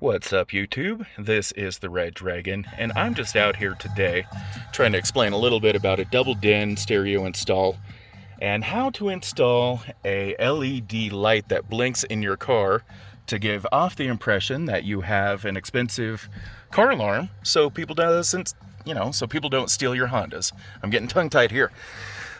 What's up, YouTube? This is the Red Dragon, and I'm just out here today trying to explain a little bit about a double din stereo install and how to install a LED light that blinks in your car to give off the impression that you have an expensive car alarm so people don't steal your Hondas. I'm getting tongue-tied here.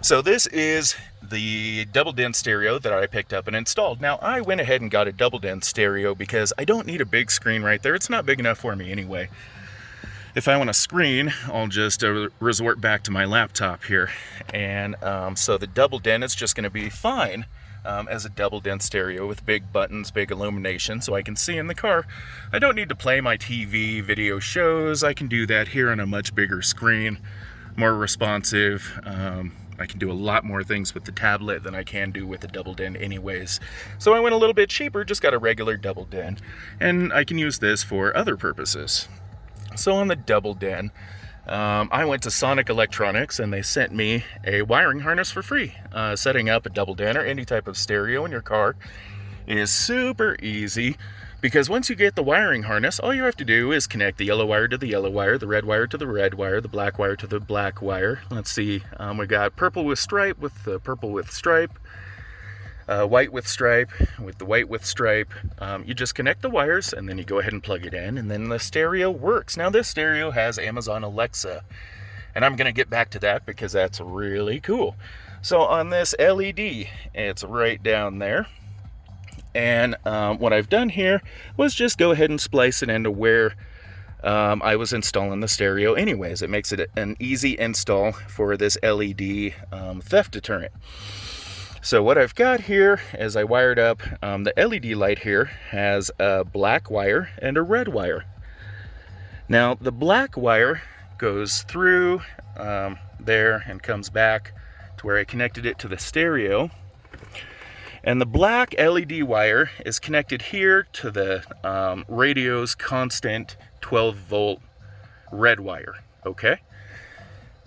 So this is the double din stereo that I picked up and installed. Now, I went ahead and got a double din stereo because I don't need a big screen right there. It's not big enough for me anyway. If I want a screen, I'll just resort back to my laptop here. And so the double din is just going to be fine as a double din stereo with big buttons, big illumination, so I can see in the car. I don't need to play my TV video shows. I can do that here on a much bigger screen, more responsive. I can do a lot more things with the tablet than I can do with the double din anyways. So I went a little bit cheaper, just got a regular double din, and I can use this for other purposes. So on the double din, I went to Sonic Electronics and they sent me a wiring harness for free. Setting up a double din or any type of stereo in your car is super easy, because once you get the wiring harness, all you have to do is connect the yellow wire to the yellow wire, the red wire to the red wire, the black wire to the black wire. Let's see, we got purple with stripe with the purple with stripe, white with stripe with the white with stripe. You just connect the wires and then you go ahead and plug it in, and then the stereo works. Now this stereo has Amazon Alexa, and I'm gonna get back to that because that's really cool. So on this LED, it's right down there. And what I've done here was just go ahead and splice it into where I was installing the stereo anyways. It makes it an easy install for this LED theft deterrent. So what I've got here is I wired up the LED light here has a black wire and a red wire. Now the black wire goes through there and comes back to where I connected it to the stereo. And the black LED wire is connected here to the radio's constant 12 volt red wire, okay?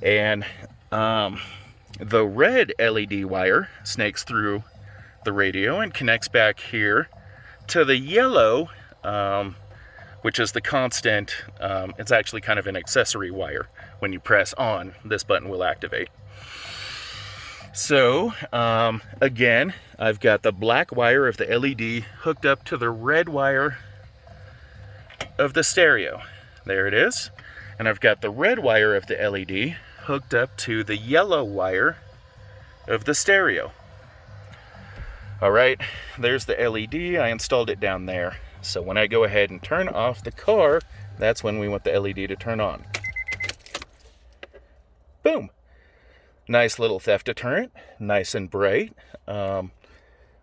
And the red LED wire snakes through the radio and connects back here to the yellow, which is the constant. It's actually kind of an accessory wire. When you press on, this button will activate. So, again, I've got the black wire of the LED hooked up to the red wire of the stereo. There it is. And I've got the red wire of the LED hooked up to the yellow wire of the stereo. All right, there's the LED. I installed it down there. So when I go ahead and turn off the car, that's when we want the LED to turn on. Boom. Nice little theft deterrent, nice and bright.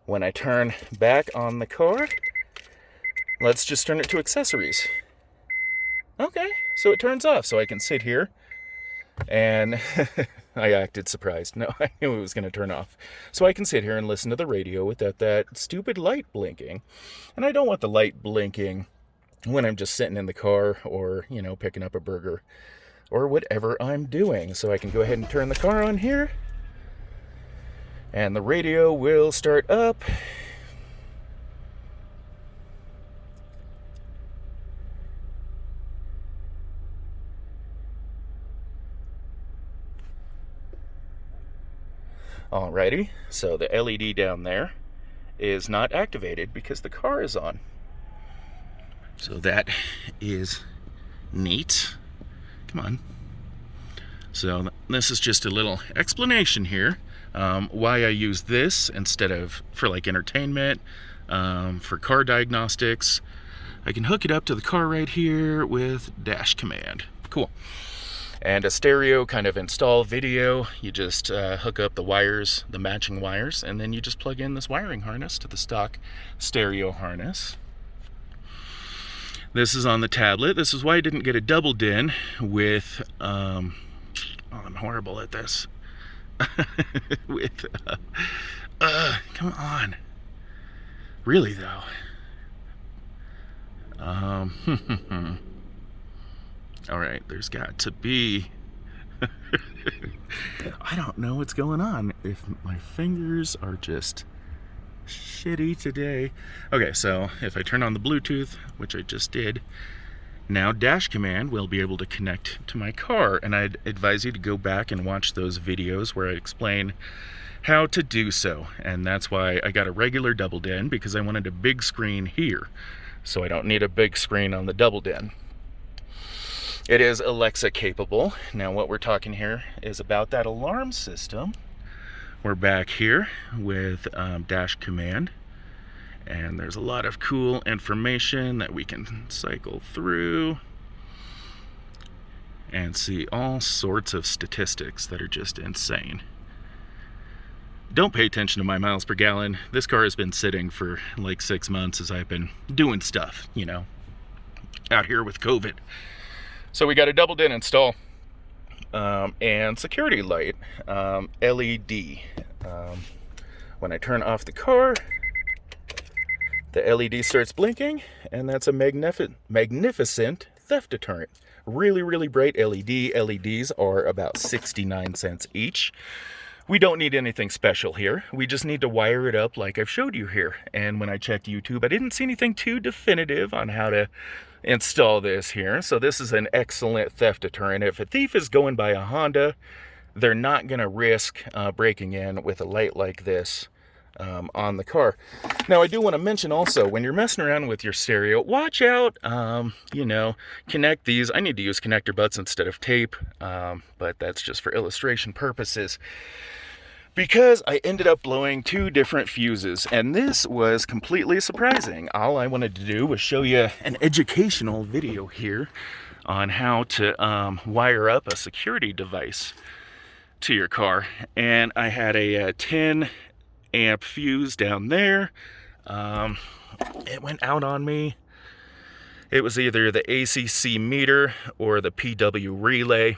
When I turn back on the car, let's just turn it to accessories. Okay, so it turns off, so I can sit here and I acted surprised. No, I knew it was going to turn off. So I can sit here and listen to the radio without that stupid light blinking. And I don't want the light blinking when I'm just sitting in the car or, picking up a burger or whatever I'm doing. So I can go ahead and turn the car on here, and the radio will start up. Alrighty, so the LED down there is not activated because the car is on. So that is neat. Come on. So this is just a little explanation here why I use this instead of for like entertainment, for car diagnostics. I can hook it up to the car right here with dash command. Cool. And a stereo kind of install video, you just hook up the wires, the matching wires, and then you just plug in this wiring harness to the stock stereo harness. This is on the tablet. This is why I didn't get a double din with, I'm horrible at this. With, come on. Really though. All right, there's got to be, I don't know what's going on. If my fingers are just shitty today. Okay, so if I turn on the Bluetooth, which I just did, now Dash Command will be able to connect to my car, and I'd advise you to go back and watch those videos where I explain how to do so. And that's why I got a regular double den, because I wanted a big screen here, so I don't need a big screen on the double den. It is Alexa capable. Now what we're talking here is about that alarm system. We're back here with Dash Command, and there's a lot of cool information that we can cycle through and see all sorts of statistics that are just insane. Don't pay attention to my miles per gallon. This car has been sitting for like 6 months as I've been doing stuff, you know, out here with COVID. So we got a double den install and security light, LED. When I turn off the car, the LED starts blinking, and that's a magnificent theft deterrent. Really, really bright LED. LEDs are about 69 cents each. We don't need anything special here. We just need to wire it up like I've showed you here. And when I checked YouTube, I didn't see anything too definitive on how to install this here. So this is an excellent theft deterrent. If a thief is going by a Honda, they're not going to risk breaking in with a light like this on the car. Now, I do want to mention also, when you're messing around with your stereo, watch out, you know, connect these. I need to use connector butts instead of tape, but that's just for illustration purposes, because I ended up blowing 2 different fuses, and this was completely surprising. All I wanted to do was show you an educational video here on how to wire up a security device to your car, and I had a 10 amp fuse down there. It went out on me. It was either the ACC meter or the PW relay.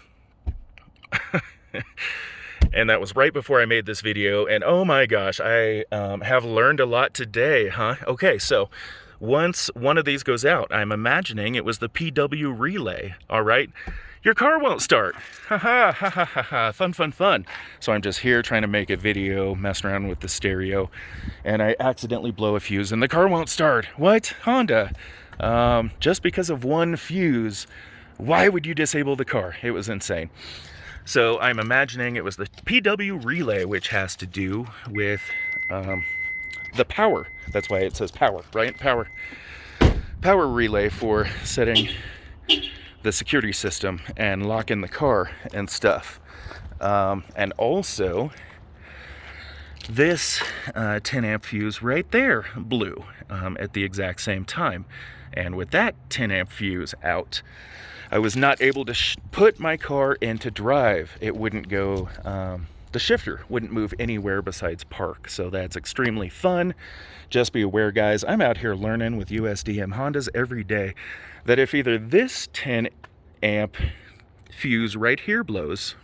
And that was right before I made this video, and oh my gosh, I have learned a lot today, huh? Okay, so once one of these goes out, I'm imagining it was the PW relay, all right? Your car won't start. Ha ha ha ha ha ha. Fun, fun, fun. So I'm just here trying to make a video, messing around with the stereo, and I accidentally blow a fuse and the car won't start. What? Honda? Just because of one fuse, why would you disable the car? It was insane. So I'm imagining it was the PW relay, which has to do with the power. That's why it says power, right? Power relay for setting the security system and locking the car and stuff. And also, this 10 amp fuse right there blew at the exact same time. And with that 10 amp fuse out, I was not able to put my car into drive. It wouldn't go, the shifter wouldn't move anywhere besides park. So that's extremely fun. Just be aware, guys, I'm out here learning with USDM Hondas every day that if either this 10 amp fuse right here blows,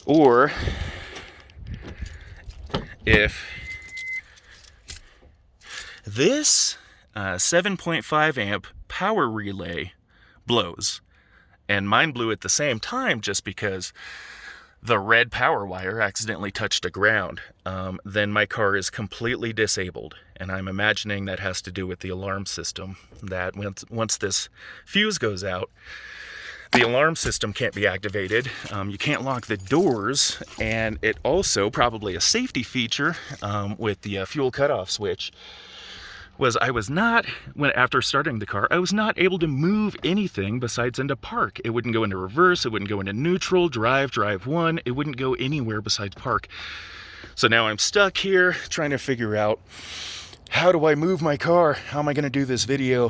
or if this 7.5 amp power relay blows, and mine blew at the same time just because the red power wire accidentally touched the ground, then my car is completely disabled. And I'm imagining that has to do with the alarm system, that once this fuse goes out, the alarm system can't be activated. You can't lock the doors, and it also, probably a safety feature with the fuel cutoff switch, was I was not, after starting the car, I was not able to move anything besides into park. It wouldn't go into reverse, it wouldn't go into neutral, drive one, it wouldn't go anywhere besides park. So now I'm stuck here trying to figure out, how do I move my car? How am I gonna do this video?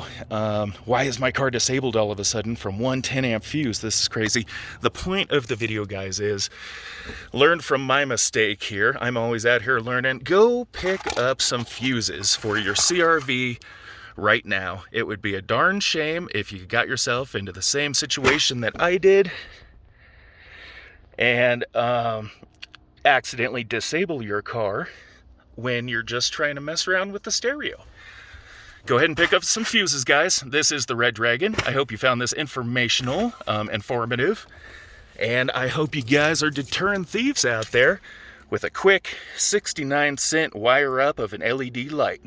Why is my car disabled all of a sudden from one 10 amp fuse? This is crazy. The point of the video, guys, is learn from my mistake here. I'm always out here learning. Go pick up some fuses for your CRV right now. It would be a darn shame if you got yourself into the same situation that I did and accidentally disable your car when you're just trying to mess around with the stereo. Go ahead and pick up some fuses, guys. This is the Red Dragon. I hope you found this informational, informative, and I hope you guys are deterring thieves out there with a quick 69-cent wire up of an LED light.